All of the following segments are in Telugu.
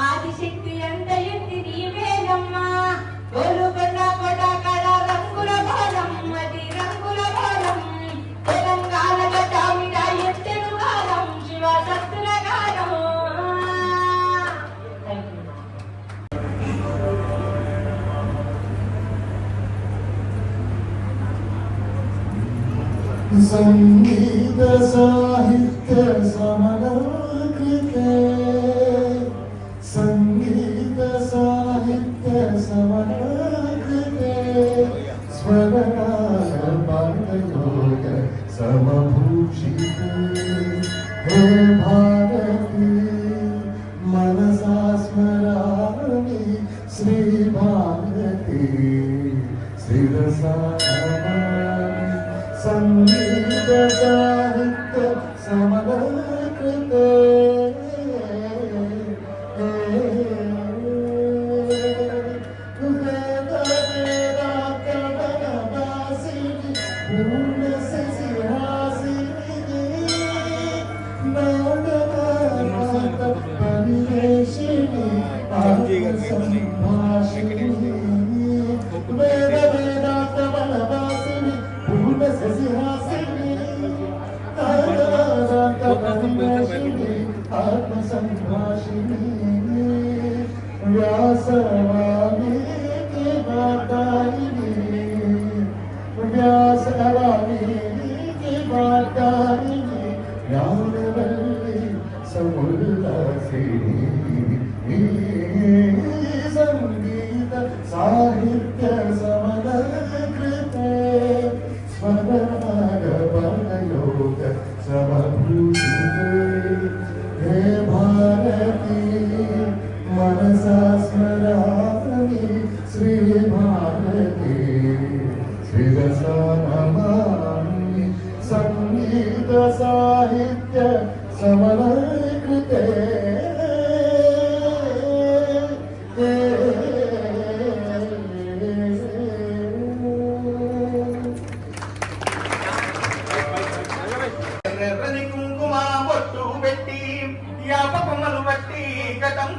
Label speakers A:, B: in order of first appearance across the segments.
A: ఆదిశక్తి ఎంత ఎత్తి నీవేనమ్మా గోలుకొండ కోట కళ రంగుల బాలం మది రంగుల బాలం తెలంగాణ గడ్డ ఎత్తెను కాలం శివ శక్తుల కాలం.
B: సంగీత సాహిత్య సమరకృతే సంగీత సాహిత్య సమరకృతే స్వరరాగ పాఠయోగ సమభూషితే హే భారతి మనసా స్మరామి శ్రీ భారతి శిరసా సంగీత సాహిత్య సమరకృతే व्यासवाणी की बातायिनी व्यासवाणी की बातायिनी ज्ञानवल्ली समुल्लासिनी संगीत साहित्य समरकृते स्वरराग वर्णयोग समभूषिते हे भारती मनसा स्मरामि श्री भारती शिरसा नमामि संगीत साहित्य समरकृते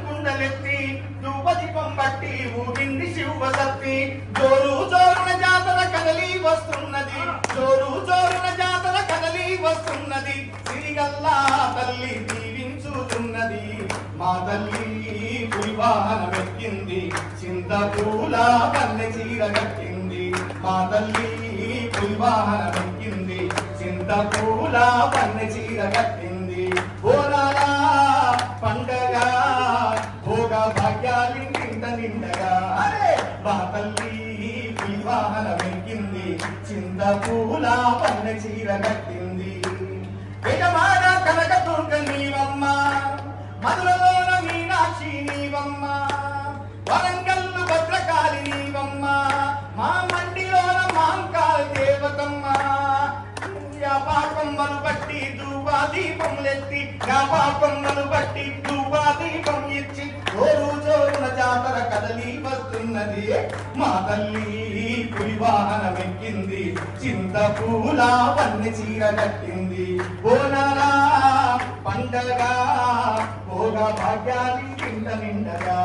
C: కుండలెత్తి ధూపదీపం బట్టి ఊగింది శివశక్తి జోరు జోరున జాతర కదలి వస్తున్నది జోరు జోరున జాతర కదలి వస్తున్నది సిరిగల్లా తల్లి దీవించుతున్నది మా తల్లి పులివాహనమెక్కింది చింతపూల కన్నె చీర కట్టింది మా తల్లి పులివాహనమెక్కింది చింతపూల కన్నె చీర కట్టింది బోనాల పండగ భోగ భాగ్యాలింట నిండగా మా తల్లి వివాహన వెంకింది చింతపూల పన్న చీర కట్టింది యజమాన కనక దుర్గ నీవమ్మ మధురలోన మీనాక్షి నీవమ్మ వరంగల్లు భద్రకాళి నీవమ్మ మా మండిలోన మాంకాళి దేవతమ్మ పాపమ్మను బట్టి ధూపా దీపములెత్తి పాపమ్మను బట్టి ధూపా దీపం ఇచ్చి జోరు జోరున జాతర కదలి వస్తున్నది మా తల్లి పులివాహనమెక్కింది చింతపూల వన్నె చీర కట్టింది బోనాల పండగ భోగ భాగ్యాలి నిండగా